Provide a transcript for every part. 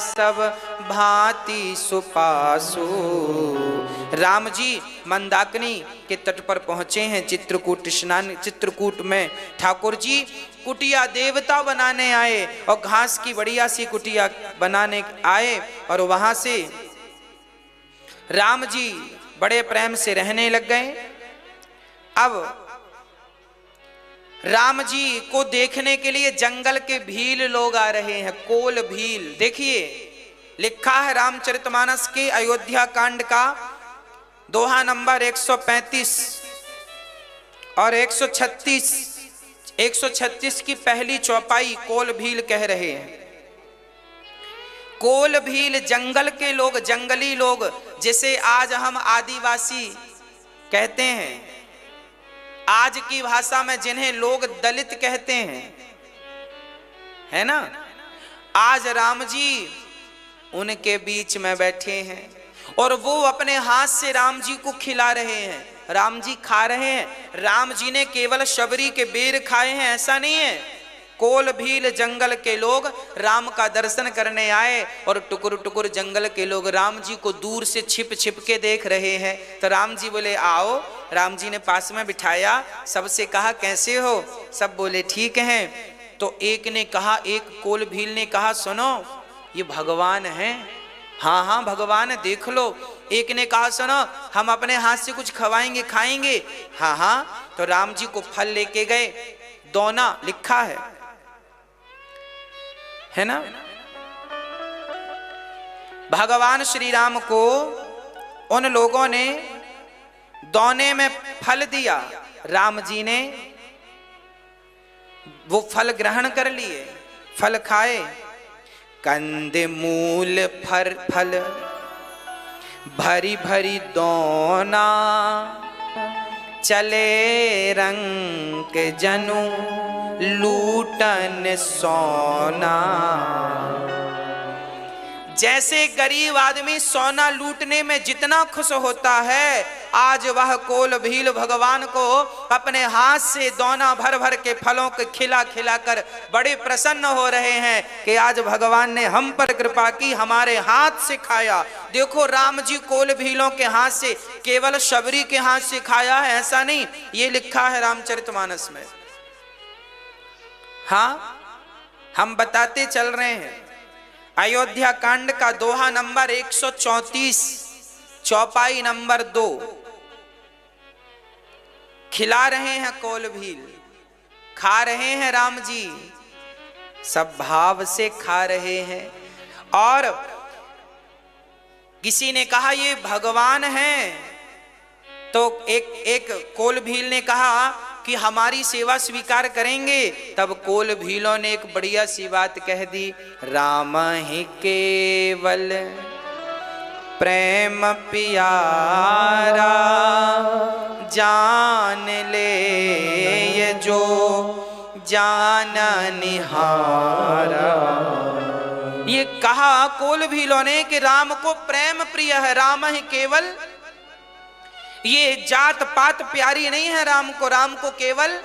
सब भांति सुपासु। राम जी मंदाकिनी के तट पर पहुंचे हैं। चित्रकूट स्नान, चित्रकूट में ठाकुर जी कुटिया देवता बनाने आए और घास की बढ़िया सी कुटिया बनाने आए और वहां से राम जी बड़े प्रेम से रहने लग गए। अब राम जी को देखने के लिए जंगल के भील लोग आ रहे हैं, कोल भील। देखिए लिखा है रामचरितमानस के अयोध्या कांड का दोहा नंबर 135 और 136 की पहली चौपाई कोल भील कह रहे हैं। कोल भील जंगल के लोग, जंगली लोग, जिसे आज हम आदिवासी कहते हैं, आज की भाषा में जिन्हें लोग दलित कहते हैं, है ना। आज राम जी उनके बीच में बैठे हैं और वो अपने हाथ से राम जी को खिला रहे हैं, राम जी खा रहे हैं। राम जी ने केवल शबरी के बेर खाए हैं ऐसा नहीं है। कोल भील जंगल के लोग राम का दर्शन करने आए और टुकुर टुकुर जंगल के लोग राम जी को दूर से छिप छिप के देख रहे हैं। तो राम जी बोले आओ। राम जी ने पास में बिठाया, सबसे कहा कैसे हो, सब बोले ठीक हैं। तो एक ने कहा, एक कोल भील ने कहा सुनो ये भगवान हैं। हाँ हाँ भगवान है, देख लो। एक ने कहा सुनो हम अपने हाथ से कुछ खवाएंगे, खाएंगे। हाँ हाँ। तो राम जी को फल लेके गए, दोना लिखा है ना। भगवान श्री राम को उन लोगों ने दोने में फल दिया। राम जी ने वो फल ग्रहण कर लिए, फल खाए। कंद मूल फर फल भरी भरी दोना, चले रंग जनु लूटन सोना। जैसे गरीब आदमी सोना लूटने में जितना खुश होता है, आज वह कोल भील भगवान को अपने हाथ से दोना भर भर के फलों के खिला खिला कर बड़े प्रसन्न हो रहे हैं कि आज भगवान ने हम पर कृपा की, हमारे हाथ से खाया। देखो राम जी कोल भीलों के हाथ से, केवल शबरी के हाथ से खाया है ऐसा नहीं, ये लिखा है रामचरितमानस में। हाँ हम बताते चल रहे हैं। अयोध्या कांड का दोहा नंबर 134 चौपाई नंबर 2। खिला रहे हैं कोल भील, खा रहे हैं राम जी, सब भाव से खा रहे हैं। और किसी ने कहा ये भगवान हैं, तो एक कोल भील ने कहा कि हमारी सेवा स्वीकार करेंगे। तब कोल भीलों ने एक बढ़िया सी बात कह दी, राम ही केवल प्रेम प्यारा, जान ले ये जो जान निहारा। ये कहा कोल भीलों ने कि राम को प्रेम प्रिय है, राम ही केवल, ये जात पात प्यारी नहीं है राम को। राम को केवल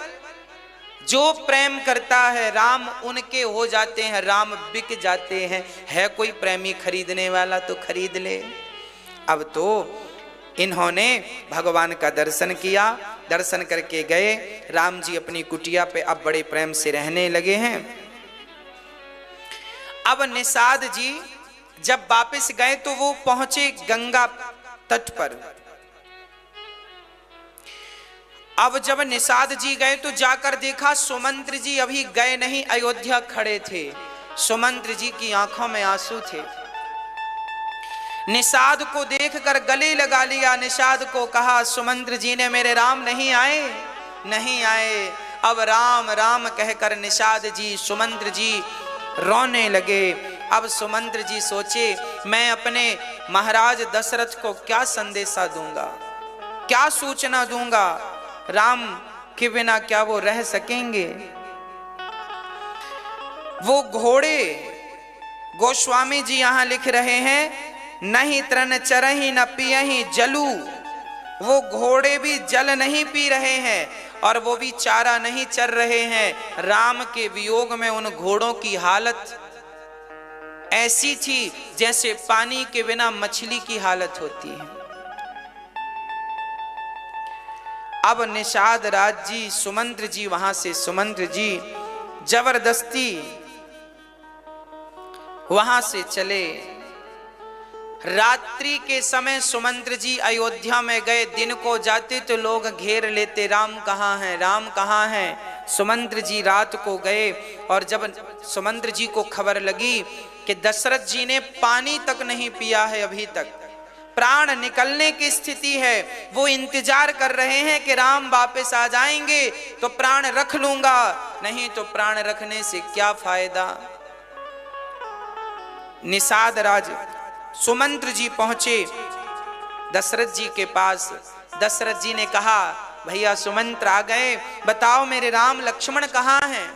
जो प्रेम करता है राम उनके हो जाते हैं, राम बिक जाते हैं। है कोई प्रेमी खरीदने वाला तो खरीद ले। अब तो इन्होंने भगवान का दर्शन किया, दर्शन करके गए। राम जी अपनी कुटिया पे अब बड़े प्रेम से रहने लगे हैं। अब निषाद जी जब वापस गए तो वो पहुंचे गंगा तट पर। अब जब निषाद जी गए तो जाकर देखा सुमंत्र जी अभी गए नहीं, अयोध्या खड़े थे। सुमंत्र जी की आंखों में आंसू थे। निषाद को देखकर गले लगा लिया। निषाद को कहा सुमंत्र जी ने मेरे राम नहीं आए, नहीं आए। अब राम राम कहकर निषाद जी सुमंत्र जी रोने लगे। अब सुमंत्र जी सोचे मैं अपने महाराज दशरथ को क्या संदेशा दूंगा, क्या सूचना दूंगा, राम के बिना क्या वो रह सकेंगे। वो घोड़े गोस्वामी जी यहां लिख रहे हैं, नहीं तृण चरही न पियही जलू। वो घोड़े भी जल नहीं पी रहे हैं और वो भी चारा नहीं चर रहे हैं। राम के वियोग में उन घोड़ों की हालत ऐसी थी जैसे पानी के बिना मछली की हालत होती है। अब निषाद राज जी, सुमंत्र जी, वहां से सुमंत्र जी जबरदस्ती वहां से चले। रात्रि के समय सुमंत्र जी अयोध्या में गए। दिन को जाते तो लोग घेर लेते, राम कहाँ हैं, राम कहाँ हैं। सुमंत्र जी रात को गए और जब सुमंत्र जी को खबर लगी कि दशरथ जी ने पानी तक नहीं पिया है, अभी तक प्राण निकलने की स्थिति है, वो इंतजार कर रहे हैं कि राम वापस आ जाएंगे तो प्राण रख लूंगा, नहीं तो प्राण रखने से क्या फायदा। निषाद राज सुमंत्र जी पहुंचे दशरथ जी के पास। दशरथ जी ने कहा, भैया सुमंत्र आ गए, बताओ मेरे राम लक्ष्मण कहाँ हैं,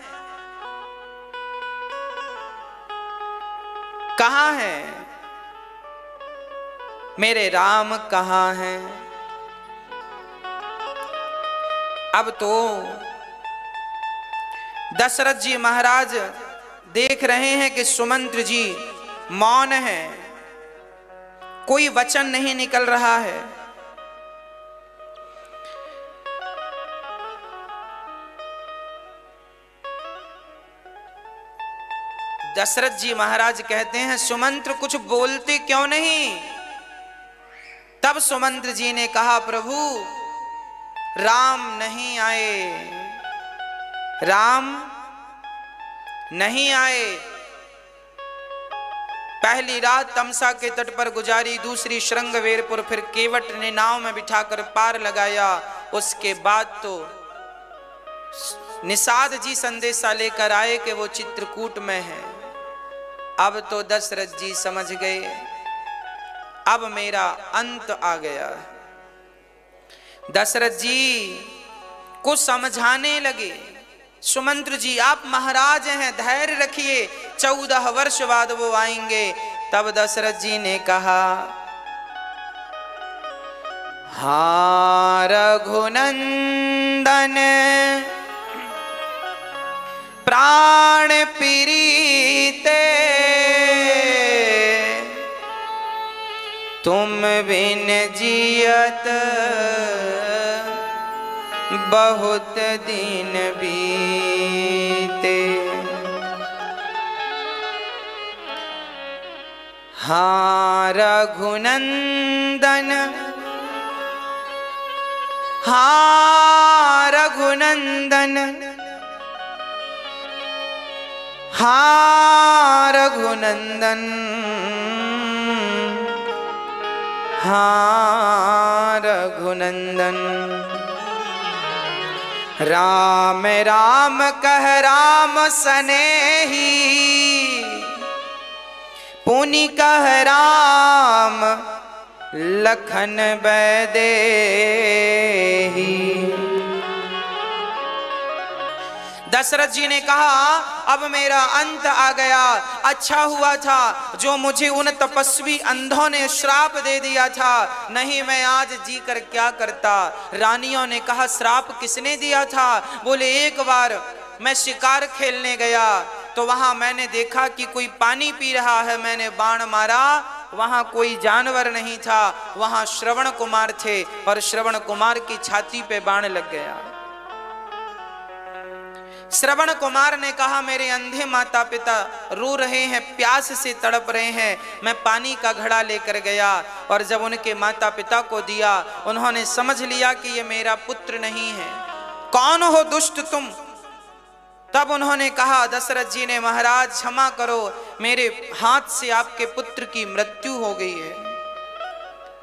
कहाँ हैं, मेरे राम कहाँ हैं। अब तो दशरथ जी महाराज देख रहे हैं कि सुमंत्र जी मौन है, कोई वचन नहीं निकल रहा है। दशरथ जी महाराज कहते हैं, सुमंत्र कुछ बोलते क्यों नहीं। तब सुमंत्र जी ने कहा, प्रभु राम नहीं आए, राम नहीं आए। पहली रात तमसा के तट पर गुजारी, दूसरी श्रृंगवेरपुर, फिर केवट ने नाव में बिठाकर पार लगाया। उसके बाद तो निषाद जी संदेशा लेकर आए कि वो चित्रकूट में है। अब तो दशरथ जी समझ गए, अब मेरा अंत आ गया। दशरथ जी को समझाने लगे, सुमंत्र जी आप महाराज हैं, धैर्य रखिए, 14 वर्ष बाद वो आएंगे। तब दशरथ जी ने कहा, हाँ रघुनंदन प्राण प्रीते, तुम बिन जियत बहुत दिन बीते। हाँ रघुनंदन, हाँ रघुनंदन, हाँ रघुनंदन, हाँ रघुनंदन। राम राम कह राम सनेही, पुनि कह राम लखन बैदेही। दशरथ जी ने कहा, अब मेरा अंत आ गया। अच्छा हुआ था जो मुझे उन तपस्वी अंधों ने श्राप दे दिया था, नहीं मैं आज जी कर क्या करता। रानियों ने कहा, श्राप किसने दिया था। बोले, एक बार मैं शिकार खेलने गया तो वहां मैंने देखा कि कोई पानी पी रहा है, मैंने बाण मारा, वहां कोई जानवर नहीं था, वहां श्रवण कुमार थे और श्रवण कुमार की छाती पे बाण लग गया। श्रवण कुमार ने कहा, मेरे अंधे माता पिता रो रहे हैं, प्यास से तड़प रहे हैं, मैं पानी का घड़ा लेकर गया और जब उनके माता पिता को दिया, उन्होंने समझ लिया कि ये मेरा पुत्र नहीं है, कौन हो दुष्ट तुम। तब उन्होंने कहा, दशरथ जी ने, महाराज क्षमा करो, मेरे हाथ से आपके पुत्र की मृत्यु हो गई है।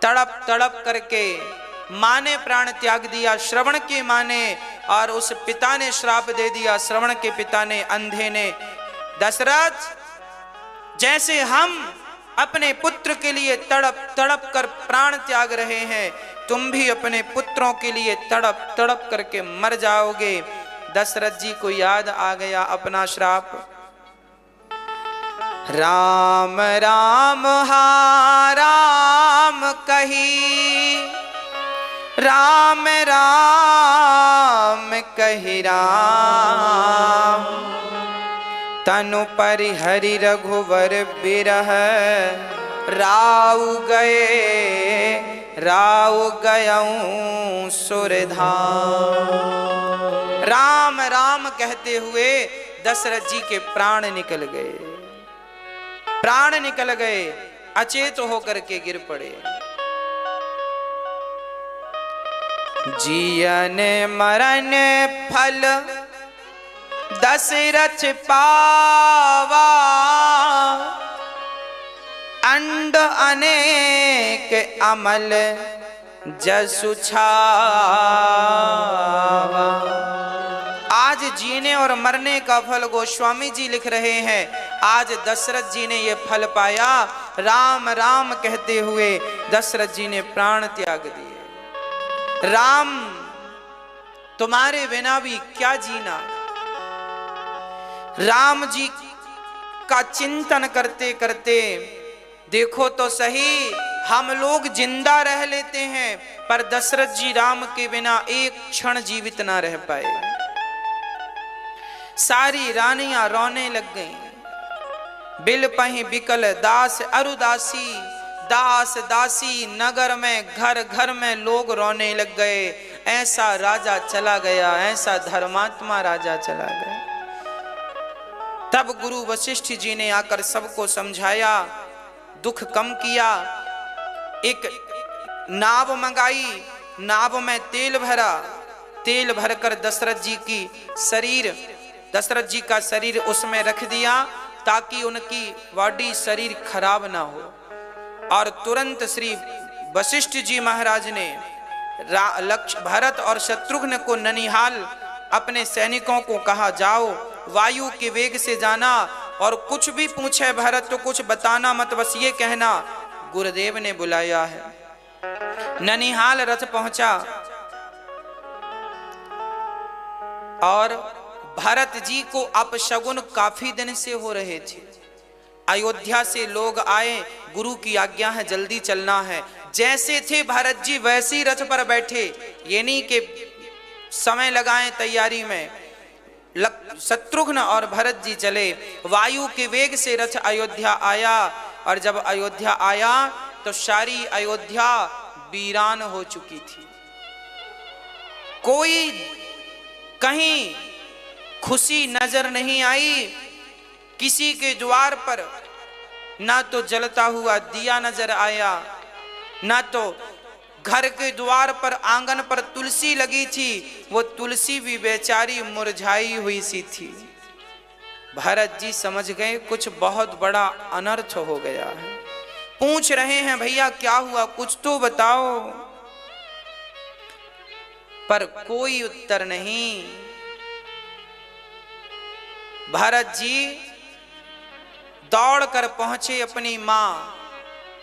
तड़प तड़प करके माँ ने प्राण त्याग दिया, श्रवण की माँ ने, और उस पिता ने श्राप दे दिया, श्रवण के पिता ने, अंधे ने। दशरथ, जैसे हम अपने पुत्र के लिए तड़प तड़प कर प्राण त्याग रहे हैं, तुम भी अपने पुत्रों के लिए तड़प तड़प करके मर जाओगे। दशरथ जी को याद आ गया अपना श्राप। राम राम हा राम कही, राम राम कही राम, तन तनु परिहरि रघुवर बिरह राउ गयऊं सुरधाम। राम राम कहते हुए दशरथ जी के प्राण निकल गए, प्राण निकल गए, अचेत होकर के गिर पड़े। जियन मरण फल दशरथ पावा, अंड अनेक अमल जसु छावा। आज जीने और मरने का फल गोस्वामी जी लिख रहे हैं। आज दशरथ जी ने यह फल पाया। राम राम कहते हुए दशरथ जी ने प्राण त्याग दिए। राम तुम्हारे बिना भी क्या जीना। राम जी का चिंतन करते करते देखो तो सही, हम लोग जिंदा रह लेते हैं, पर दशरथ जी राम के बिना एक क्षण जीवित ना रह पाए। सारी रानियां रोने लग गईं। बिल पही बिकल दास अरुदासी, दास दासी नगर में घर घर में लोग रोने लग गए। ऐसा राजा चला गया, ऐसा धर्मात्मा राजा चला गया। तब गुरु वशिष्ठ जी ने आकर सबको समझाया, दुख कम किया। एक नाव मंगाई, नाव में तेल भरा, तेल भरकर दशरथ जी का शरीर उसमें रख दिया ताकि उनकी बॉडी शरीर खराब ना हो। और तुरंत श्री वशिष्ठ जी महाराज ने भरत और शत्रुघ्न को ननिहाल अपने सैनिकों को कहा, जाओ वायु के वेग से जाना और कुछ भी पूछे भरत तो कुछ बताना मत, बस ये कहना गुरुदेव ने बुलाया है। ननिहाल रथ पहुंचा और भरत जी को अपशगुन काफी दिन से हो रहे थे। अयोध्या से लोग आए, गुरु की आज्ञा है जल्दी चलना है। जैसे थे भरत जी वैसे ही रथ पर बैठे, ये नहीं कि समय लगाएं तैयारी में। शत्रुघ्न और भरत जी चले, वायु के वेग से रथ अयोध्या आया। और जब अयोध्या आया तो सारी अयोध्या वीरान हो चुकी थी। कोई कहीं खुशी नजर नहीं आई। किसी के द्वार पर ना तो जलता हुआ दिया नजर आया, ना तो घर के द्वार पर आंगन पर तुलसी लगी थी, वो तुलसी भी बेचारी मुरझाई हुई सी थी। भरत जी समझ गए कुछ बहुत बड़ा अनर्थ हो गया है। पूछ रहे हैं, भैया क्या हुआ, कुछ तो बताओ। पर कोई उत्तर नहीं। भरत जी दौड़कर पहुंचे अपनी मां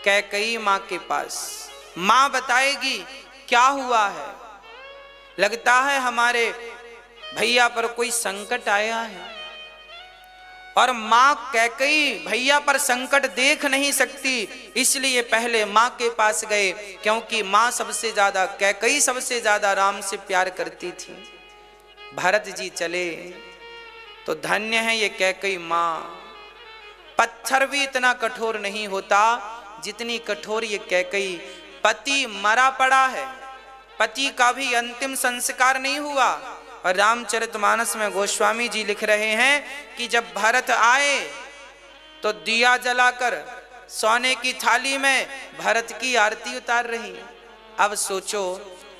कैकेयी मां के पास। मां बताएगी क्या हुआ है। लगता है हमारे भैया पर कोई संकट आया है। और मां कैकेयी भैया पर संकट देख नहीं सकती, इसलिए पहले मां के पास गए, क्योंकि मां सबसे ज्यादा, कैकेयी सबसे ज्यादा राम से प्यार करती थी। भरत जी चले तो धन्य है ये कैकेयी मां। पत्थर भी इतना कठोर नहीं होता जितनी कठोर ये कैकेयी। पति मरा पड़ा है, पति का भी अंतिम संस्कार नहीं हुआ। और रामचरितमानस में गोस्वामी जी लिख रहे हैं कि जब भरत आए तो दिया जलाकर सोने की थाली में भरत की आरती उतार रही। अब सोचो,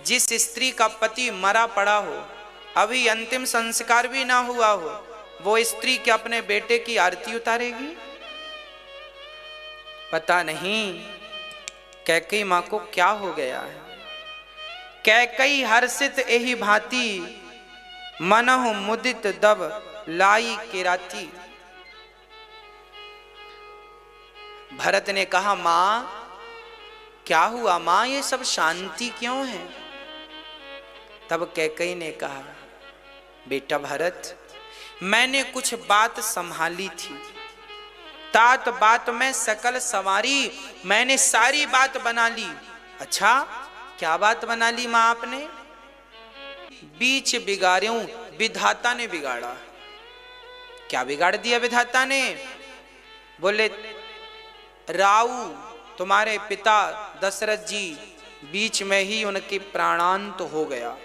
जिस स्त्री का पति मरा पड़ा हो, अभी अंतिम संस्कार भी ना हुआ हो, वो स्त्री क्या अपने बेटे की आरती उतारेगी? पता नहीं कैकेयी मां को क्या हो गया है। कैकेयी हर्षित एहि भांति, मनहु मुदित दब लाई केराती। भरत ने कहा, मां क्या हुआ, मां ये सब शांति क्यों है? तब कैकेयी ने कहा, बेटा भरत, मैंने कुछ बात संभाली थी, तात बात में सकल सवारी, मैंने सारी बात बना ली। अच्छा, क्या बात बना ली मां आपने? बीच बिगाड़ूं, विधाता ने बिगाड़ा। क्या बिगाड़ दिया विधाता ने? बोले राऊ तुम्हारे पिता दशरथ जी बीच में ही उनके प्राणांत हो गया।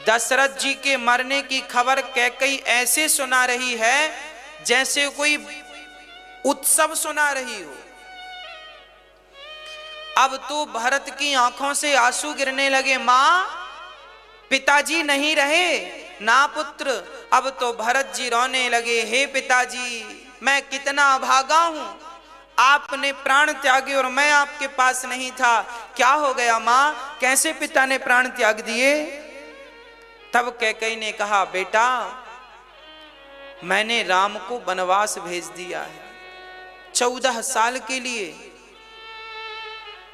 दशरथ जी के मरने की खबर कैकेयी ऐसे सुना रही है जैसे कोई उत्सव सुना रही हो। अब तो भरत की आंखों से आंसू गिरने लगे। मां, पिताजी नहीं रहे ना पुत्र। अब तो भरत जी रोने लगे, हे पिताजी मैं कितना अभागा हूं, आपने प्राण त्यागे और मैं आपके पास नहीं था। क्या हो गया मां, कैसे पिता ने प्राण त्याग दिए? तब कैकेयी ने कहा, बेटा मैंने राम को वनवास भेज दिया है 14 साल के लिए।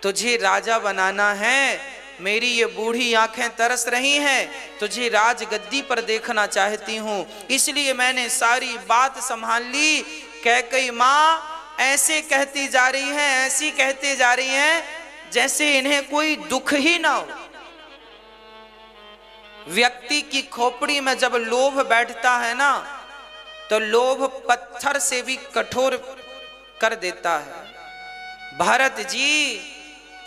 तुझे राजा बनाना है, मेरी ये बूढ़ी आंखें तरस रही हैं, तुझे राजगद्दी पर देखना चाहती हूं, इसलिए मैंने सारी बात संभाल ली। कैकेयी मां ऐसे कहती जा रही हैं, ऐसी कहती जा रही हैं जैसे इन्हें कोई दुख ही ना हो। व्यक्ति की खोपड़ी में जब लोभ बैठता है ना, तो लोभ पत्थर से भी कठोर कर देता है। भरत जी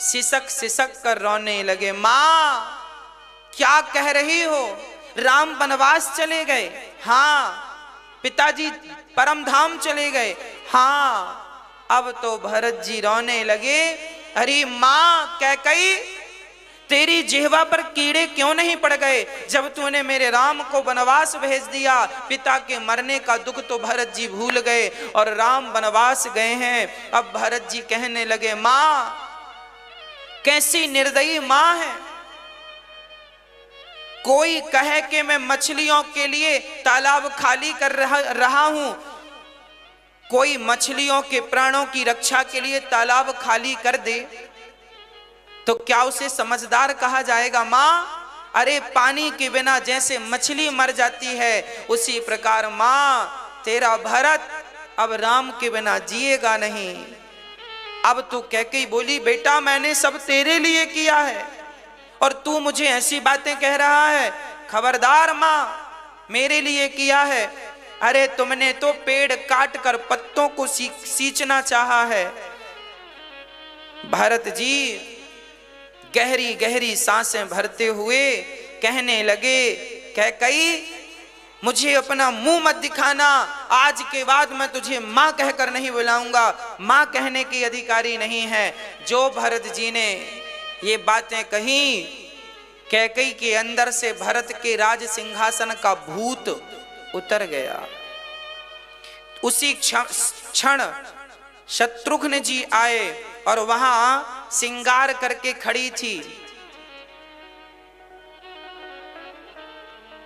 सिसक सिसक कर रोने लगे। मां क्या कह रही हो, राम वनवास चले गए? हाँ। पिताजी परम धाम चले गए? हाँ। अब तो भरत जी रोने लगे। अरे मां कैकेयी, तेरी जिह्वा पर कीड़े क्यों नहीं पड़ गए जब तूने मेरे राम को वनवास भेज दिया? पिता के मरने का दुख तो भरत जी भूल गए और राम वनवास गए हैं। अब भरत जी कहने लगे, मां कैसी निर्दयी मां है। कोई कहे कि मैं मछलियों के लिए तालाब खाली कर रहा हूं, कोई मछलियों के प्राणों की रक्षा के लिए तालाब खाली कर दे तो क्या उसे समझदार कहा जाएगा? मां, अरे पानी के बिना जैसे मछली मर जाती है, उसी प्रकार मां तेरा भरत अब राम के बिना जिएगा नहीं। अब तो कैकेयी बोली, बेटा मैंने सब तेरे लिए किया है और तू मुझे ऐसी बातें कह रहा है? खबरदार मां, मेरे लिए किया है। अरे तुमने तो पेड़ काट कर पत्तों को सींचना चाहा है। भरत जी गहरी गहरी सांसें भरते हुए कहने लगे, कैकेयी मुझे अपना मुंह मत दिखाना, आज के बाद मैं तुझे मां कहकर नहीं बुलाऊंगा, मां कहने की अधिकारी नहीं है। जो भरत जी ने ये बातें कही, कैकेयी के अंदर से भरत के राज सिंहासन का भूत उतर गया। उसी क्षण शत्रुघ्न जी आए और वहां सिंगार करके खड़ी थी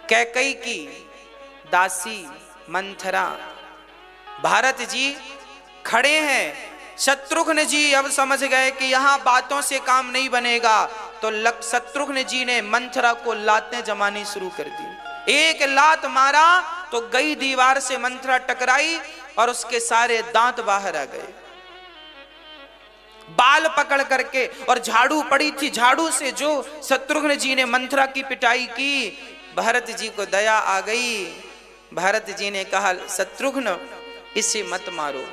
कैकेयी की दासी मंथरा। भरत जी खड़े हैं। शत्रुघ्न जी अब समझ गए कि यहां बातों से काम नहीं बनेगा, तो शत्रुघ्न जी ने मंथरा को लातें जमानी शुरू कर दी। एक लात मारा तो गई दीवार से मंथरा टकराई और उसके सारे दांत बाहर आ गए। बाल पकड़ करके और झाड़ू पड़ी थी, झाड़ू से जो शत्रुघ्न जी ने मंथरा की पिटाई की, भरत जी को दया आ गई। भरत जी ने कहा, शत्रुघ्न इसे मत मारो,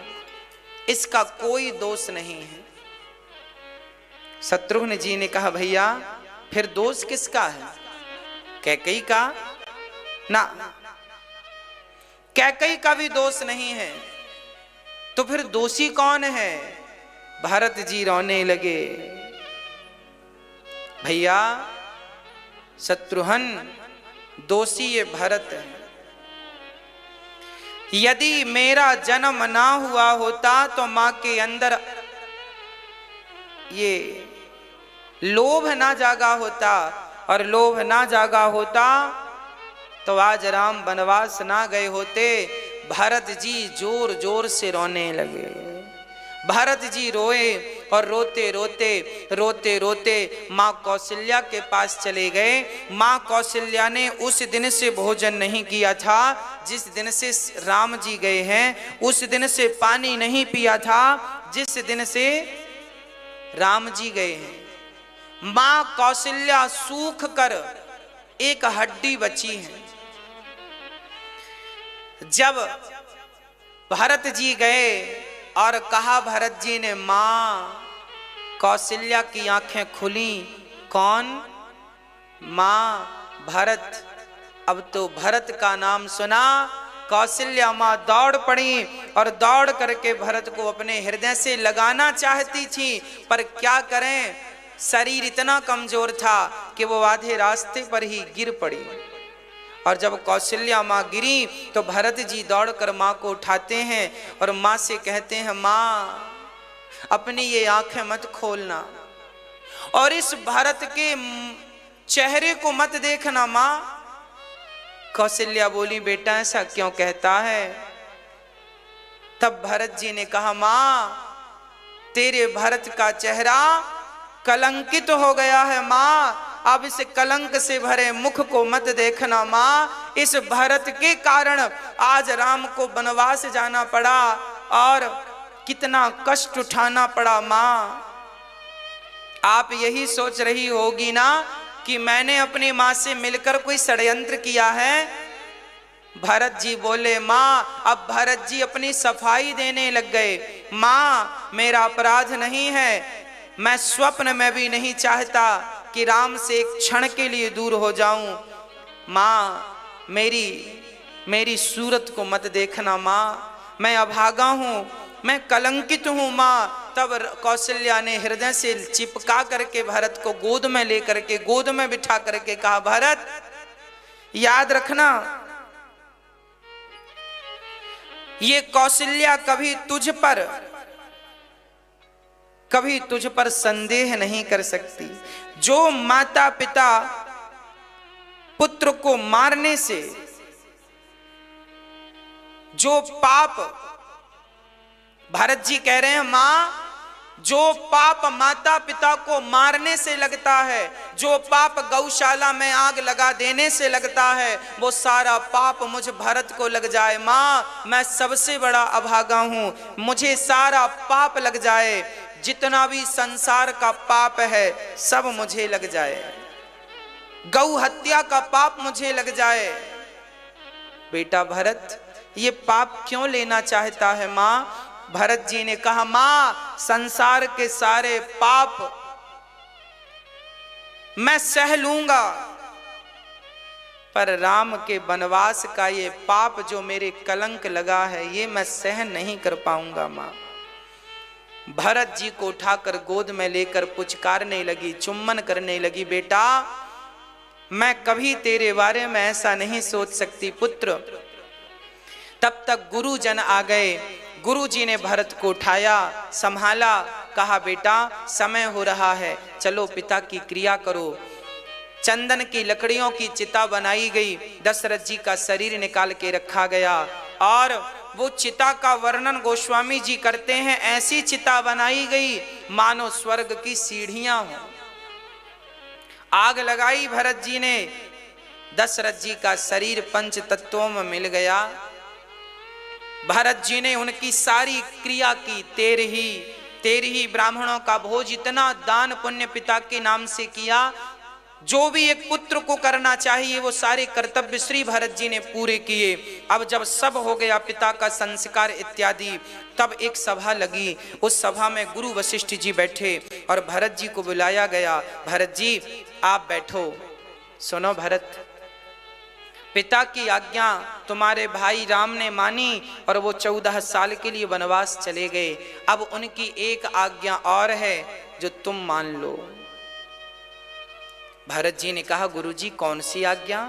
इसका कोई दोष नहीं है। शत्रुघ्न जी ने कहा, भैया फिर दोष किसका है? कैकेयी का? ना, कैकेयी का भी दोष नहीं है, तो फिर दोषी कौन है? भरत जी रोने लगे। भैया शत्रुघ्न, दोषी ये भरत है। यदि मेरा जन्म ना हुआ होता तो मां के अंदर ये लोभ ना जागा होता, और लोभ ना जागा होता तो आज राम वनवास ना गए होते। भरत जी जोर जोर से रोने लगे। भरत जी रोए और रोते रोते मां कौशल्या के पास चले गए। मां कौशल्या ने उस दिन से भोजन नहीं किया था जिस दिन से राम जी गए हैं, उस दिन से पानी नहीं पिया था जिस दिन से राम जी गए हैं। मां कौशल्या सूख कर एक हड्डी बची है। जब भरत जी गए और कहा भरत जी ने, मां कौशल्या की आंखें खुली। कौन? मां भरत। अब तो भरत का नाम सुना, कौशल्या मां दौड़ पड़ी और दौड़ करके भरत को अपने हृदय से लगाना चाहती थी, पर क्या करें, शरीर इतना कमजोर था कि वो आधे रास्ते पर ही गिर पड़ी। और जब कौशल्या मां गिरी तो भरत जी दौड़कर मां को उठाते हैं और मां से कहते हैं, मां अपनी ये आंखें मत खोलना और इस भरत के चेहरे को मत देखना। मां कौशल्या बोली, बेटा ऐसा क्यों कहता है? तब भरत जी ने कहा, मां तेरे भरत का चेहरा कलंकित हो गया है। मां अब इस कलंक से भरे मुख को मत देखना। मां इस भरत के कारण आज राम को वनवास जाना पड़ा और कितना कष्ट उठाना पड़ा। मां आप यही सोच रही होगी ना कि मैंने अपनी मां से मिलकर कोई षड्यंत्र किया है। भरत जी बोले, मां अब भरत जी अपनी सफाई देने लग गए। मां मेरा अपराध नहीं है, मैं स्वप्न में भी नहीं चाहता कि राम से एक क्षण के लिए दूर हो जाऊं। मां मेरी सूरत को मत देखना। मां मैं अभागा हूं, मैं कलंकित हूं। मां तब कौशल्या ने हृदय से चिपका करके भरत को गोद में लेकर के गोद में बिठा करके कहा, भरत याद रखना, ये कौशल्या कभी तुझ पर संदेह नहीं कर सकती। जो माता पिता पुत्र को मारने से, जो पाप, भरत जी कह रहे हैं, मां जो पाप माता पिता को मारने से लगता है, जो पाप गौशाला में आग लगा देने से लगता है, वो सारा पाप मुझ भरत को लग जाए। मां मैं सबसे बड़ा अभागा हूं, मुझे सारा पाप लग जाए, जितना भी संसार का पाप है सब मुझे लग जाए, गौ हत्या का पाप मुझे लग जाए। बेटा भरत ये पाप क्यों लेना चाहता है? मां भरत जी ने कहा, मां संसार के सारे पाप मैं सह लूंगा, पर राम के वनवास का ये पाप जो मेरे कलंक लगा है ये मैं सहन नहीं कर पाऊंगा। मां भरत जी को उठाकर गोद में लेकर पुचकारने लगी, चुम्बन करने लगी, बेटा मैं कभी तेरे बारे में ऐसा नहीं सोच सकती पुत्र। तब तक गुरुजन आ गए। गुरुजी ने भरत को उठाया, संभाला, कहा, बेटा समय हो रहा है, चलो पिता की क्रिया करो। चंदन की लकड़ियों की चिता बनाई गई, दशरथ जी का शरीर निकाल के रखा गया और वो चिता का वर्णन गोस्वामी जी करते हैं, ऐसी चिता बनाई गई मानो स्वर्ग की सीढ़ियां हो। आग लगाई भरत जी ने, दशरथ जी का शरीर पंच तत्वों में मिल गया। भरत जी ने उनकी सारी क्रिया की, तेरे ही ब्राह्मणों का भोज, इतना दान पुण्य पिता के नाम से किया जो भी एक पुत्र को करना चाहिए वो सारे कर्तव्य श्री भरत जी ने पूरे किए। अब जब सब हो गया, पिता का संस्कार इत्यादि, तब एक सभा लगी। उस सभा में गुरु वशिष्ठ जी बैठे और भरत जी को बुलाया गया। भरत जी आप बैठो, सुनो भरत, पिता की आज्ञा तुम्हारे भाई राम ने मानी और वो 14 साल के लिए वनवास चले गए। अब उनकी एक आज्ञा और है जो तुम मान लो। भरत जी ने कहा, गुरुजी कौन सी आज्ञा?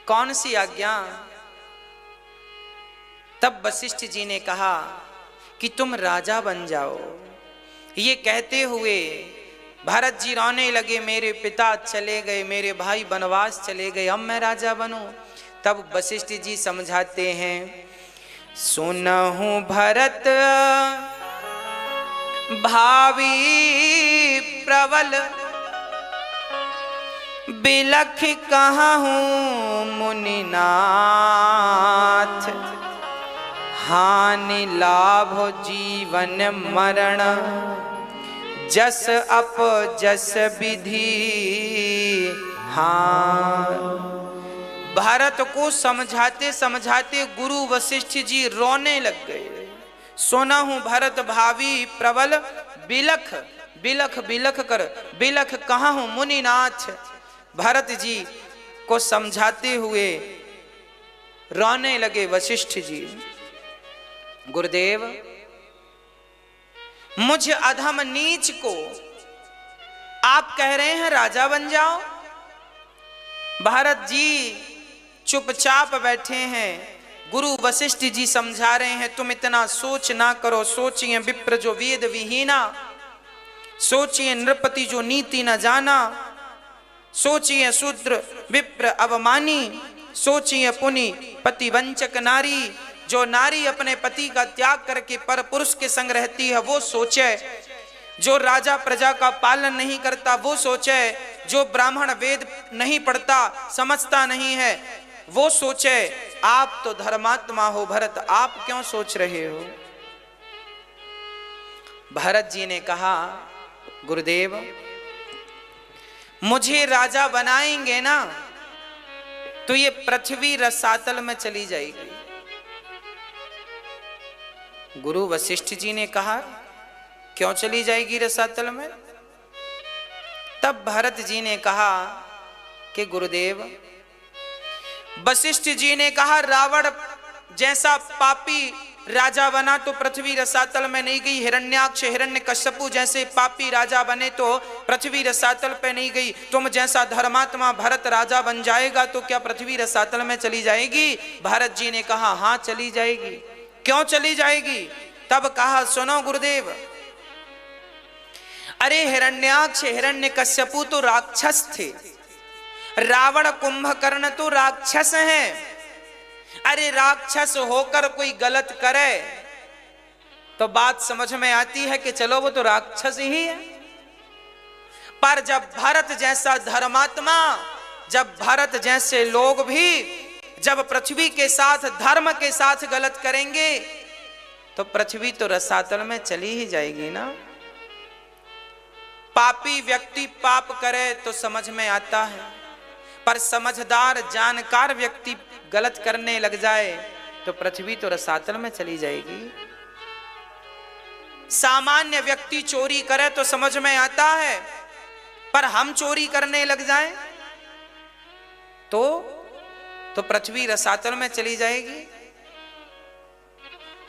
कौन सी आज्ञा? तब वशिष्ठ जी ने कहा कि तुम राजा बन जाओ। ये कहते हुए भरत जी रोने लगे, मेरे पिता चले गए, मेरे भाई वनवास चले गए, अब मैं राजा बनूं। तब वशिष्ठ जी समझाते हैं, सुनहु भरत भावी प्रबल, बिलख कहूं मुनिनाथ, हानि लाभ जीवन मरण, जस अप जस विधि हार। भारत को समझाते समझाते गुरु वशिष्ठ जी रोने लग गए। सोना हूं भरत भावी प्रबल बिलख बिलख बिलख कर बिलख कहाँ हूं मुनिनाथ। भरत जी को समझाते हुए रोने लगे वशिष्ठ जी। गुरुदेव, मुझ अधम नीच को आप कह रहे हैं राजा बन जाओ। भरत जी चुपचाप बैठे हैं। गुरु वशिष्ठ जी समझा रहे हैं, तुम इतना सोच ना करो। सोचिए विप्र जो वेद विहीना, सोचिए नृपति जो नीति न जाना, सोचिए शूद्र विप्र अवमानी, सोचिए पुनि पति वंचक नारी। जो नारी अपने पति का त्याग करके पर पुरुष के संग रहती है वो सोचे। जो राजा प्रजा का पालन नहीं करता वो सोचे। जो ब्राह्मण वेद नहीं पढ़ता समझता नहीं है वो सोचे। आप तो धर्मात्मा हो भरत, आप क्यों सोच रहे हो। भरत जी ने कहा, गुरुदेव मुझे राजा बनाएंगे ना तो ये पृथ्वी रसातल में चली जाएगी। गुरु वशिष्ठ जी ने कहा, क्यों चली जाएगी रसातल में। तब भरत जी ने कहा कि गुरुदेव, वशिष्ठ जी ने कहा रावण जैसा पापी राजा बना तो पृथ्वी रसातल में नहीं गई। हिरण्याक्ष हिरण्यकश्यपु जैसे पापी राजा बने तो पृथ्वी रसातल पे नहीं गई। तुम जैसा धर्मात्मा भरत राजा बन जाएगा तो क्या पृथ्वी रसातल में चली जाएगी। भरत जी ने कहा, हां चली जाएगी। क्यों चली जाएगी। तब कहा, सुनो गुरुदेव, अरे हिरण्याक्ष हिरण्यकश्यपु तो राक्षस थे, रावण कुंभकर्ण तो राक्षस हैं। अरे राक्षस होकर कोई गलत करे तो बात समझ में आती है कि चलो वो तो राक्षस ही है। पर जब भरत जैसा धर्मात्मा, जब भरत जैसे लोग भी जब पृथ्वी के साथ धर्म के साथ गलत करेंगे तो पृथ्वी तो रसातल में चली ही जाएगी ना। पापी व्यक्ति पाप करे तो समझ में आता है, पर समझदार जानकार व्यक्ति गलत करने लग जाए तो पृथ्वी तो रसातल में चली जाएगी। सामान्य व्यक्ति चोरी करे तो समझ में आता है, पर हम चोरी करने लग जाएं तो पृथ्वी रसातल में चली जाएगी।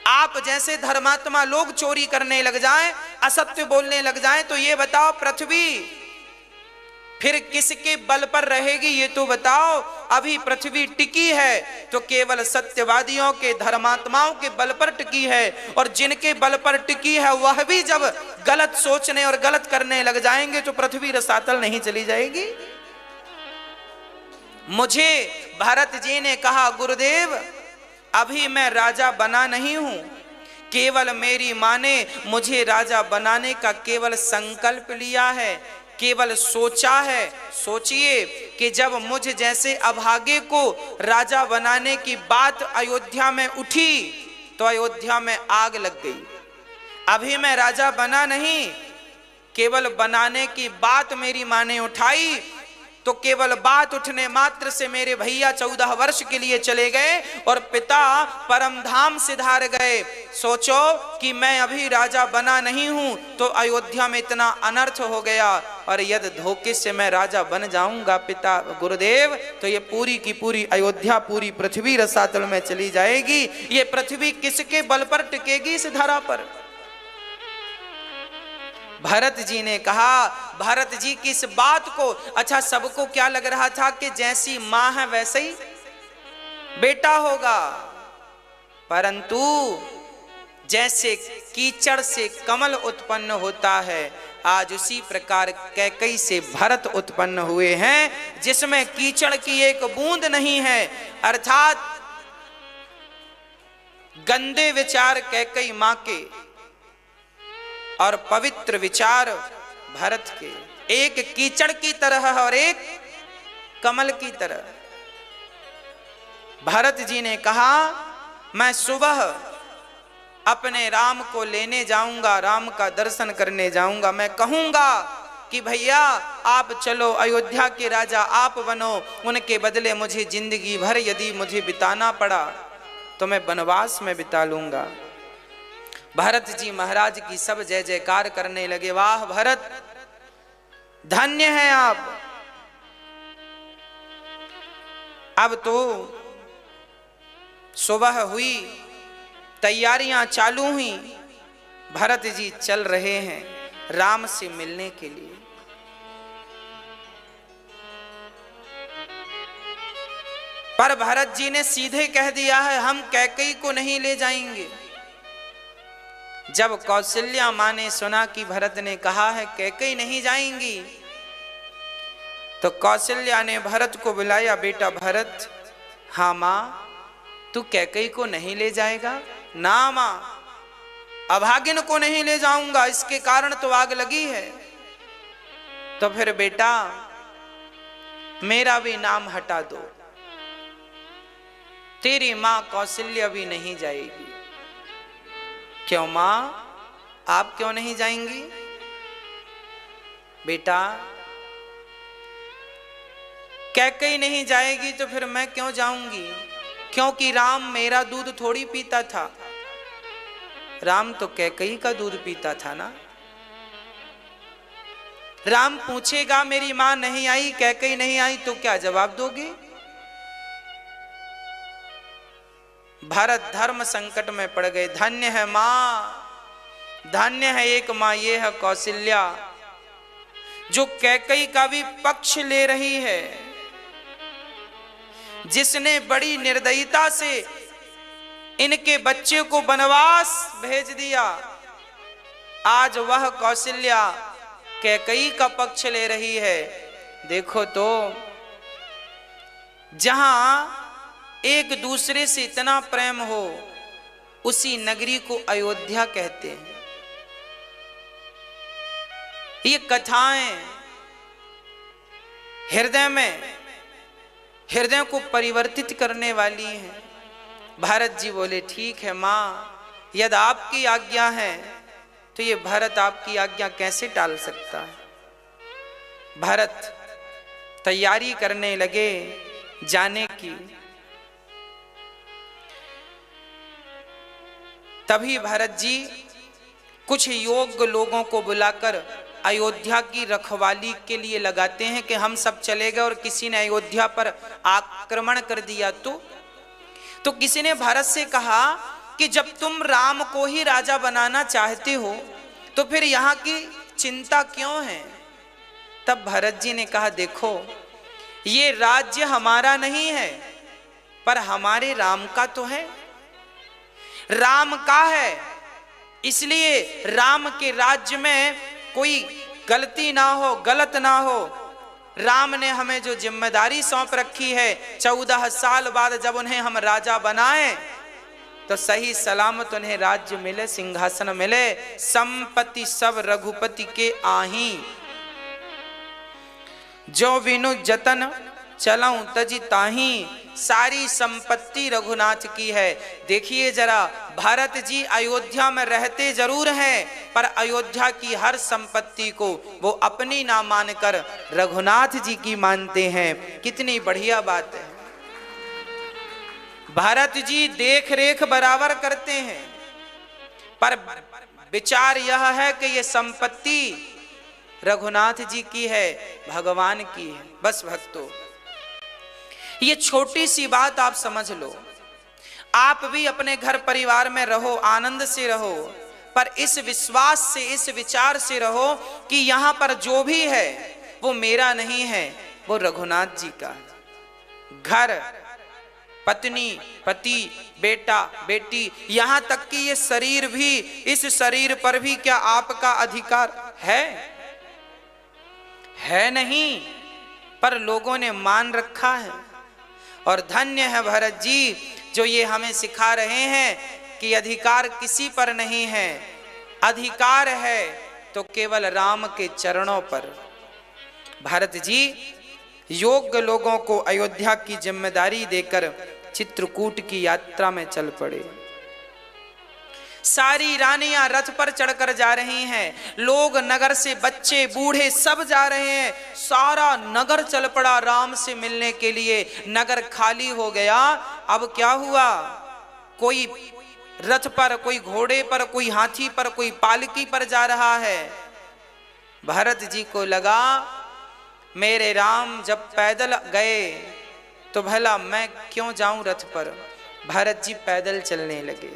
आप जैसे धर्मात्मा लोग चोरी करने लग जाएं, असत्य बोलने लग जाएं तो ये बताओ पृथ्वी फिर किसके बल पर रहेगी ये तो बताओ। अभी पृथ्वी टिकी है तो केवल सत्यवादियों के धर्मात्माओं के बल पर टिकी है, और जिनके बल पर टिकी है वह भी जब गलत सोचने और गलत करने लग जाएंगे तो पृथ्वी रसातल नहीं चली जाएगी। मुझे भरत जी ने कहा, गुरुदेव अभी मैं राजा बना नहीं हूं, केवल मेरी मां ने मुझे राजा बनाने का केवल संकल्प लिया है, केवल सोचा है। सोचिए कि जब मुझ जैसे अभागे को राजा बनाने की बात अयोध्या में उठी तो अयोध्या में आग लग गई। अभी मैं राजा बना नहीं, केवल बनाने की बात मेरी मां ने उठाई तो केवल बात उठने मात्र से मेरे भैया 14 वर्ष के लिए चले गए और पिता परम धाम सिधार गए। सोचो कि मैं अभी राजा बना नहीं हूं तो अयोध्या में इतना अनर्थ हो गया, और यदि धोखे से मैं राजा बन जाऊंगा पिता गुरुदेव तो ये पूरी की पूरी अयोध्या पूरी पृथ्वी रसातल में चली जाएगी। ये पृथ्वी किसके बल पर टिकेगी इस धरा पर। भरत जी ने कहा, भरत जी की इस बात को, अच्छा सबको क्या लग रहा था कि जैसी मां है वैसे ही बेटा होगा, परंतु जैसे कीचड़ से कमल उत्पन्न होता है आज उसी प्रकार कैकई से भरत उत्पन्न हुए हैं, जिसमें कीचड़ की एक बूंद नहीं है। अर्थात गंदे विचार कैकई मां के और पवित्र विचार भरत के, एक कीचड़ की तरह और एक कमल की तरह। भरत जी ने कहा, मैं सुबह अपने राम को लेने जाऊंगा, राम का दर्शन करने जाऊंगा। मैं कहूंगा कि भैया आप चलो, अयोध्या के राजा आप बनो, उनके बदले मुझे जिंदगी भर यदि मुझे बिताना पड़ा तो मैं वनवास में बिता लूंगा। भरत जी महाराज की सब जय जयकार करने लगे। वाह भरत, धन्य हैं आप। अब तो सुबह हुई, तैयारियां चालू हुई, भरत जी चल रहे हैं राम से मिलने के लिए। पर भरत जी ने सीधे कह दिया है हम कैकेयी को नहीं ले जाएंगे। जब कौशल्या मां ने सुना कि भरत ने कहा है कैकेयी नहीं जाएंगी, तो कौशल्या ने भरत को बुलाया। बेटा भरत, हाँ मां, तू कैकेयी को नहीं ले जाएगा? ना मां, अभागिन को नहीं ले जाऊंगा, इसके कारण तो आग लगी है। तो फिर बेटा मेरा भी नाम हटा दो, तेरी मां कौशल्या भी नहीं जाएगी। क्यों मां, आप क्यों नहीं जाएंगी? बेटा कैकेयी नहीं जाएगी तो फिर मैं क्यों जाऊंगी? क्योंकि राम मेरा दूध थोड़ी पीता था, राम तो कैकेयी का दूध पीता था ना। राम पूछेगा मेरी मां नहीं आई, कैकेयी नहीं आई, तो क्या जवाब दोगे? भरत धर्म संकट में पड़ गए। धन्य है मां, धन्य है एक मां, ये है कौशल्या जो कैकेयी का भी पक्ष ले रही है, जिसने बड़ी निर्दयता से इनके बच्चे को वनवास भेज दिया। आज वह कौशल्या कैकेयी का पक्ष ले रही है। देखो तो, जहां एक दूसरे से इतना प्रेम हो उसी नगरी को अयोध्या कहते हैं। ये कथाएं हृदय को परिवर्तित करने वाली हैं। भरत जी बोले ठीक है मां, यदि आपकी आज्ञा है तो ये भरत आपकी आज्ञा कैसे टाल सकता है। भरत तैयारी करने लगे जाने की। तभी भरत जी कुछ योग्य लोगों को बुलाकर अयोध्या की रखवाली के लिए लगाते हैं कि हम सब चले गए और किसी ने अयोध्या पर आक्रमण कर दिया तो किसी ने भरत से कहा कि जब तुम राम को ही राजा बनाना चाहते हो तो फिर यहाँ की चिंता क्यों है? तब भरत जी ने कहा देखो, ये राज्य हमारा नहीं है पर हमारे राम का तो है, राम का है, इसलिए राम के राज्य में कोई गलती ना हो, गलत ना हो। राम ने हमें जो जिम्मेदारी सौंप रखी है, 14 साल बाद जब उन्हें हम राजा बनाए तो सही सलामत उन्हें राज्य मिले, सिंहासन मिले। संपत्ति सब रघुपति के आही, जो विनु जतन चलाऊं तजी ताही। सारी संपत्ति रघुनाथ की है। देखिए जरा, भरत जी अयोध्या में रहते जरूर हैं पर अयोध्या की हर संपत्ति को वो अपनी ना मानकर रघुनाथ जी की मानते हैं। कितनी बढ़िया बात है। भरत जी देख रेख बराबर करते हैं पर विचार यह है कि ये संपत्ति रघुनाथ जी की है, भगवान की है। बस भक्तों, ये छोटी सी बात आप समझ लो। आप भी अपने घर परिवार में रहो, आनंद से रहो, पर इस विश्वास से, इस विचार से रहो कि यहां पर जो भी है वो मेरा नहीं है, वो रघुनाथ जी का है। घर, पत्नी, पति, बेटा, बेटी, यहां तक कि ये शरीर भी, इस शरीर पर भी क्या आपका अधिकार है? है नहीं, पर लोगों ने मान रखा है। और धन्य है भरत जी जो ये हमें सिखा रहे हैं कि अधिकार किसी पर नहीं है, अधिकार है तो केवल राम के चरणों पर। भरत जी योग्य लोगों को अयोध्या की जिम्मेदारी देकर चित्रकूट की यात्रा में चल पड़े। सारी रानियां रथ पर चढ़कर जा रही हैं, लोग नगर से बच्चे बूढ़े सब जा रहे हैं, सारा नगर चल पड़ा राम से मिलने के लिए। नगर खाली हो गया। अब क्या हुआ, कोई रथ पर, कोई घोड़े पर, कोई हाथी पर, कोई पालकी पर जा रहा है। भरत जी को लगा मेरे राम जब पैदल गए तो भला मैं क्यों जाऊं रथ पर। भरत जी पैदल चलने लगे।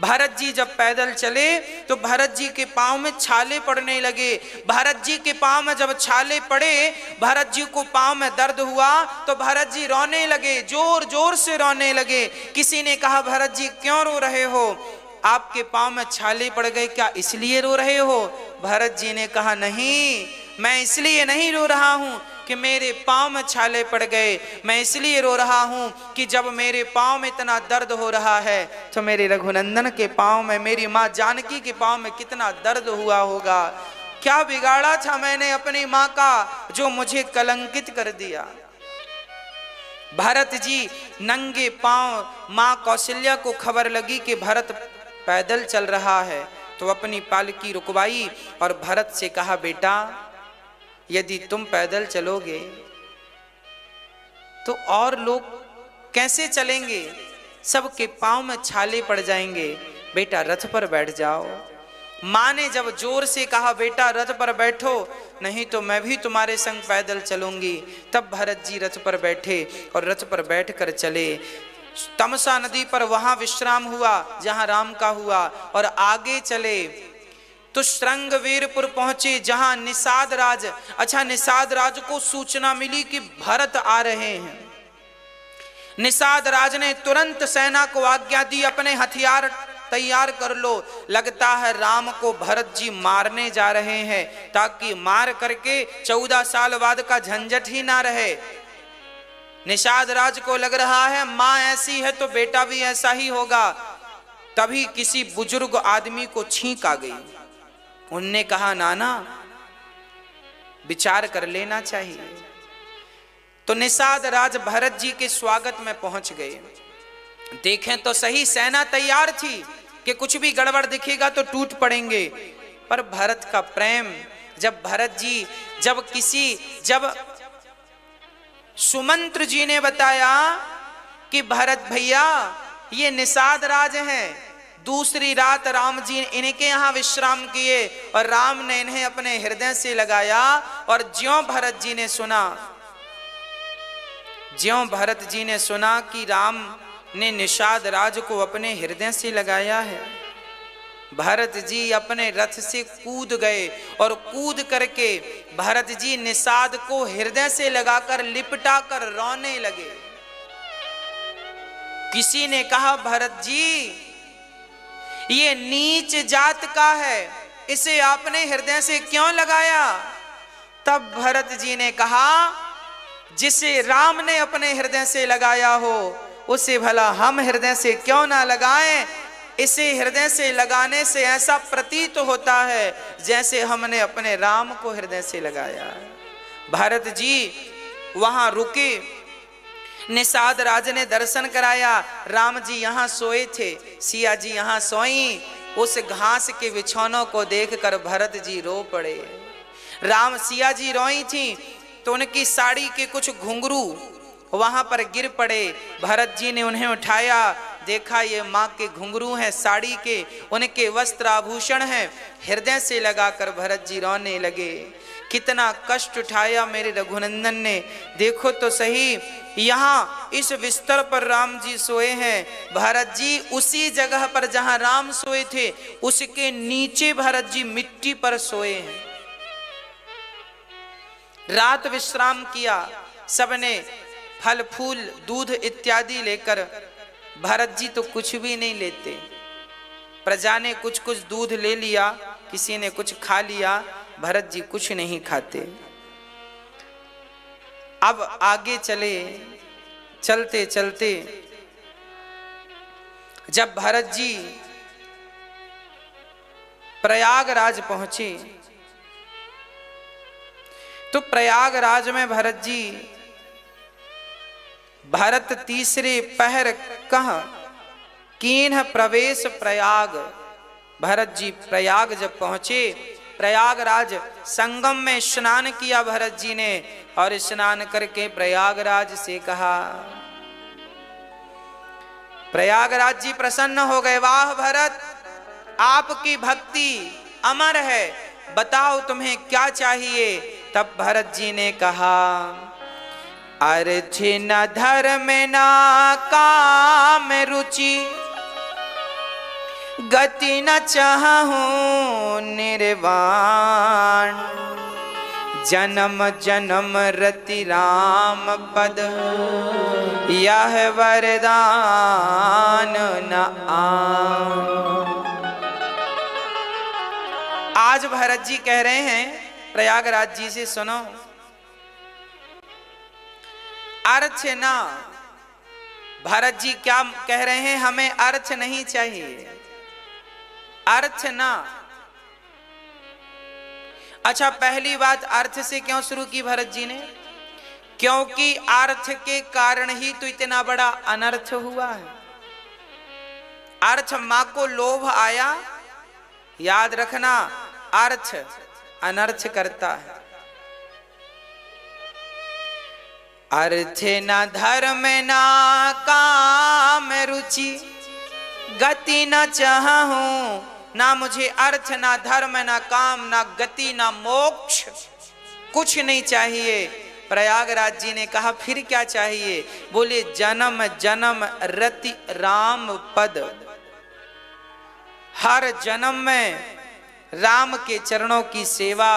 भरत जी जब पैदल चले तो भरत जी के पांव में छाले पड़ने लगे। भरत जी के पांव में जब छाले पड़े, भरत जी को पांव में दर्द हुआ तो भरत जी रोने लगे, जोर जोर से रोने लगे। किसी ने कहा भरत जी क्यों रो रहे हो, आपके पांव में छाले पड़ गए, क्या इसलिए रो रहे हो। भरत जी ने कहा नहीं, मैं इसलिए नहीं रो रहा हूं कि मेरे पांव में छाले पड़ गए, मैं इसलिए रो रहा हूं कि जब मेरे पांव में इतना दर्द हो रहा है तो मेरे रघुनंदन के पांव में, मेरी मां जानकी के पांव में कितना दर्द हुआ होगा। क्या बिगाड़ा था मैंने अपनी मां का जो मुझे कलंकित कर दिया। भरत जी नंगे पांव, मां कौशल्या को खबर लगी कि भरत पैदल चल रहा है तो अपनी पालकी रुकवाई और भरत से कहा बेटा यदि तुम पैदल चलोगे तो और लोग कैसे चलेंगे, सबके पांव में छाले पड़ जाएंगे, बेटा रथ पर बैठ जाओ। मां ने जब जोर से कहा बेटा रथ पर बैठो, नहीं तो मैं भी तुम्हारे संग पैदल चलूंगी, तब भरत जी रथ पर बैठे और रथ पर बैठकर चले। तमसा नदी पर वहां विश्राम हुआ जहां राम का हुआ और आगे चले तो श्रृंगवीरपुर पहुंचे जहां निषाद राज, अच्छा निषाद राज को सूचना मिली कि भरत आ रहे हैं। निषाद राज ने तुरंत सेना को आज्ञा दी अपने हथियार तैयार कर लो, लगता है राम को भरत जी मारने जा रहे हैं, ताकि मार करके 14 साल बाद का झंझट ही ना रहे। निषाद राज को लग रहा है मां ऐसी है तो बेटा भी ऐसा ही होगा। तभी किसी बुजुर्ग आदमी को छींक आ गई। उनने कहा नाना विचार कर लेना चाहिए। तो निषाद राज भरत जी के स्वागत में पहुंच गए। देखें तो सही सेना तैयार थी कि कुछ भी गड़बड़ दिखेगा तो टूट पड़ेंगे, पर भरत का प्रेम, जब भरत जी जब सुमंत्र जी ने बताया कि भरत भैया ये निषाद राज हैं, दूसरी रात राम जी इनके यहाँ विश्राम किए और राम ने इन्हें अपने हृदय से लगाया। और ज्यों भरत जी ने सुना कि राम ने निषाद राज को अपने हृदय से लगाया है, भरत जी अपने रथ से कूद गए और कूद करके भरत जी निषाद को हृदय से लगाकर लिपटा कर रोने लगे। किसी ने कहा भरत जी ये नीच जात का है, इसे आपने हृदय से क्यों लगाया। तब भरत जी ने कहा जिसे राम ने अपने हृदय से लगाया हो उसे भला हम हृदय से क्यों ना लगाएं। इसे हृदय से लगाने से ऐसा प्रतीत होता है जैसे हमने अपने राम को हृदय से लगाया। भरत जी वहां रुके, निषाद राज ने दर्शन कराया, राम जी यहाँ सोए थे, सिया जी यहाँ सोई। उस घास के बिछौनों को देखकर भरत जी रो पड़े। राम सिया जी रोई थी तो उनकी साड़ी के कुछ घुंघरू वहां पर गिर पड़े। भरत जी ने उन्हें उठाया, देखा ये माँ के घुंघरू हैं, साड़ी के, उनके वस्त्र आभूषण हैं। हृदय से लगाकर भरत जी रोने लगे। कितना कष्ट उठाया मेरे रघुनंदन ने, देखो तो सही यहाँ इस बिस्तर पर राम जी सोए हैं। भरत जी उसी जगह पर जहां राम सोए थे उसके नीचे भरत जी मिट्टी पर सोए हैं। रात विश्राम किया, सबने फल फूल दूध इत्यादि लेकर। भरत जी तो कुछ भी नहीं लेते, प्रजा ने कुछ कुछ दूध ले लिया, किसी ने कुछ खा लिया, भरत जी कुछ नहीं खाते। अब आगे चले, चलते चलते जब भरत जी प्रयागराज पहुंचे तो प्रयागराज में भरत तीसरे पहर कह कीन्ह प्रवेश प्रयाग। भरत जी प्रयाग जब पहुंचे, प्रयागराज संगम में स्नान किया भरत जी ने, और स्नान करके प्रयागराज से कहा, प्रयागराज जी प्रसन्न हो गए, वाह भरत, आपकी भक्ति अमर है, बताओ तुम्हें क्या चाहिए। तब भरत जी ने कहा, अर्थ न धर्म न काम रुचि, गति न चाहूं निर्वाण, जन्म जन्म रति राम पद, यह वरदान न आन। आज भरत जी कह रहे हैं प्रयागराज जी से, सुनो, अर्थ ना, भरत जी क्या कह रहे हैं, हमें अर्थ नहीं चाहिए, अर्थ ना। अच्छा, पहली बात, अर्थ से क्यों शुरू की भरत जी ने? क्योंकि अर्थ के कारण ही तो इतना बड़ा अनर्थ हुआ है। अर्थ मां को लोभ आया, याद रखना, अर्थ अनर्थ करता है। अर्थ न धर्म न काम रुचि, गति न चाहूं, ना मुझे अर्थ, ना धर्म, ना काम, ना गति, ना मोक्ष, कुछ नहीं चाहिए। प्रयागराज जी ने कहा, फिर क्या चाहिए? बोले, जन्म जन्म रति राम पद, हर जन्म में राम के चरणों की सेवा,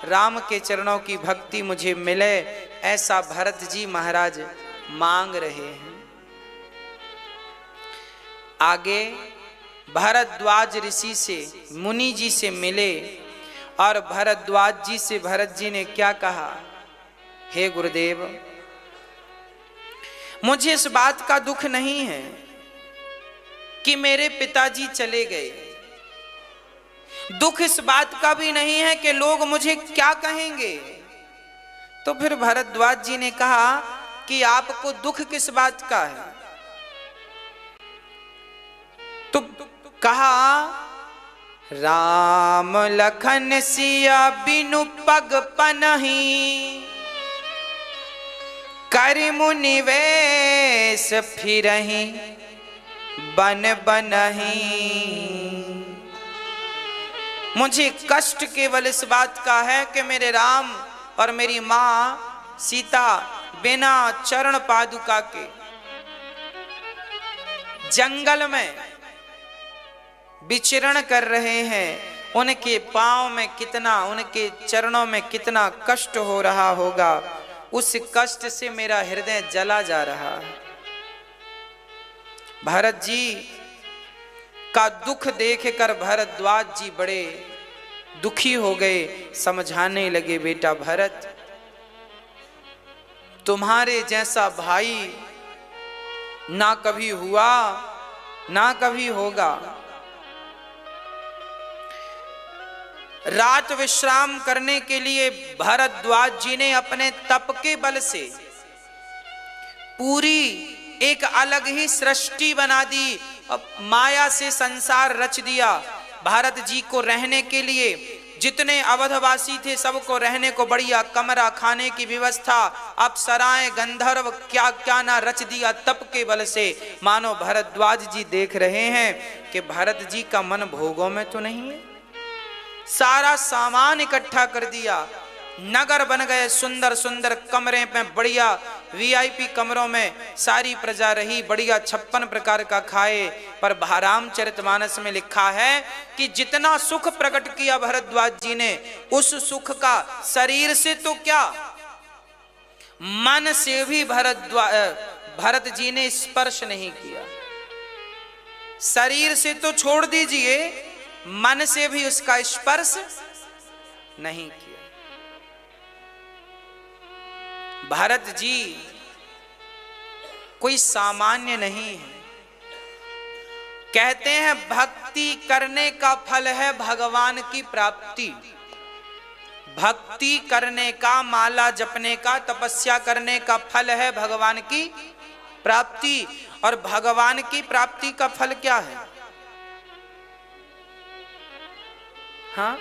राम के चरणों की भक्ति मुझे मिले, ऐसा भरत जी महाराज मांग रहे हैं। आगे भरद्वाज ऋषि से, मुनि जी से मिले, और भरद्वाज जी से भरत जी ने क्या कहा, हे गुरुदेव, मुझे इस बात का दुख नहीं है कि मेरे पिताजी चले गए, दुख इस बात का भी नहीं है कि लोग मुझे क्या कहेंगे। तो फिर भरद्वाज जी ने कहा कि आपको दुख किस बात का है? तो कहा, राम लखन सिया बिनु पग पनहि, कर मुनि वेश फिरहि बन बनहि। मुझे कष्ट केवल इस बात का है कि मेरे राम और मेरी मां सीता बिना चरण पादुका के जंगल में विचरण कर रहे हैं। उनके पांव में कितना, उनके चरणों में कितना कष्ट हो रहा होगा, उस कष्ट से मेरा हृदय जला जा रहा है। भरत जी का दुख देखकर भरद्वाज जी बड़े दुखी हो गए, समझाने लगे, बेटा भरत, तुम्हारे जैसा भाई ना कभी हुआ ना कभी होगा। रात विश्राम करने के लिए भरद्वाज जी ने अपने तप के बल से पूरी एक अलग ही सृष्टि बना दी, माया से संसार रच दिया। भारत जी को रहने के लिए, जितने अवधवासी थे सबको रहने को बढ़िया कमरा, खाने की व्यवस्था, अप्सराएं, गंधर्व, क्या क्या ना रच दिया तप के बल से। मानो भरद्वाज जी देख रहे हैं कि भारत जी का मन भोगों में तो नहीं है। सारा सामान इकट्ठा कर दिया, नगर बन गए, सुंदर सुंदर कमरे में, बढ़िया वीआईपी कमरों में सारी प्रजा रही, बढ़िया 56 प्रकार का खाए। पर रामचरितमानस में लिखा है कि जितना सुख प्रकट किया भरद्वाज जी ने, उस सुख का शरीर से तो क्या, मन से भी भरत जी ने स्पर्श नहीं किया। शरीर से तो छोड़ दीजिए, मन से भी उसका स्पर्श नहीं किया। भरत जी कोई सामान्य नहीं है। कहते हैं भक्ति करने का फल है भगवान की प्राप्ति। भक्ति करने का, माला जपने का, तपस्या करने का फल है भगवान की प्राप्ति। और भगवान की प्राप्ति का फल क्या है? हाँ,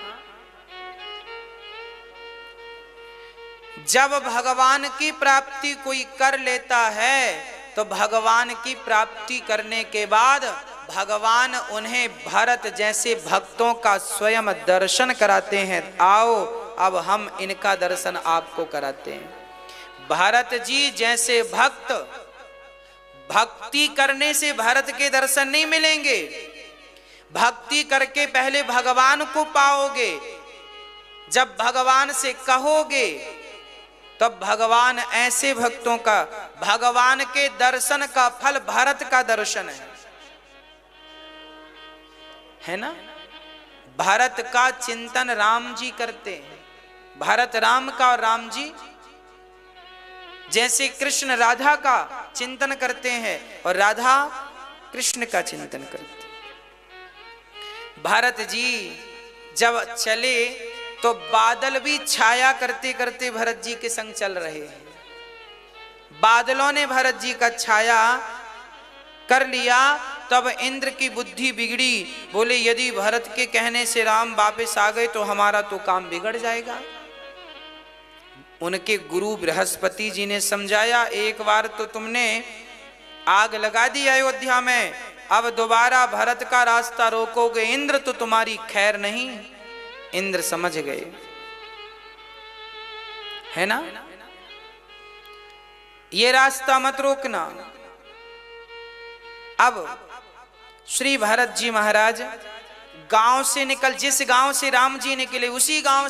जब भगवान की प्राप्ति कोई कर लेता है तो भगवान की प्राप्ति करने के बाद भगवान उन्हें भरत जैसे भक्तों का स्वयं दर्शन कराते हैं। आओ अब हम इनका दर्शन आपको कराते हैं। भरत जी जैसे भक्त, भक्ति करने से भरत के दर्शन नहीं मिलेंगे, भक्ति करके पहले भगवान को पाओगे। जब भगवान से कहोगे तब भगवान ऐसे भक्तों का, भगवान के दर्शन का फल भरत का दर्शन है ना। भरत का चिंतन राम जी करते हैं, भरत राम का और राम जी जैसे कृष्ण राधा का चिंतन करते हैं और राधा कृष्ण का चिंतन करते हैं। भरत जी जब चले तो बादल भी छाया करते करते भरत जी के संग चल रहे हैं। बादलों ने भरत जी का छाया कर लिया, तब इंद्र की बुद्धि बिगड़ी। बोले यदि भरत के कहने से राम वापस आ गए तो हमारा तो काम बिगड़ जाएगा। उनके गुरु बृहस्पति जी ने समझाया, एक बार तो तुमने आग लगा दी अयोध्या में, अब दोबारा भरत का रास्ता रोकोगे इंद्र तो तुम्हारी खैर नहीं। इंद्र समझ गए, है ना, ये रास्ता मत रोकना। अब श्री भरत जी महाराज गांव से निकल, जिस गांव से राम जी निकले उसी गांव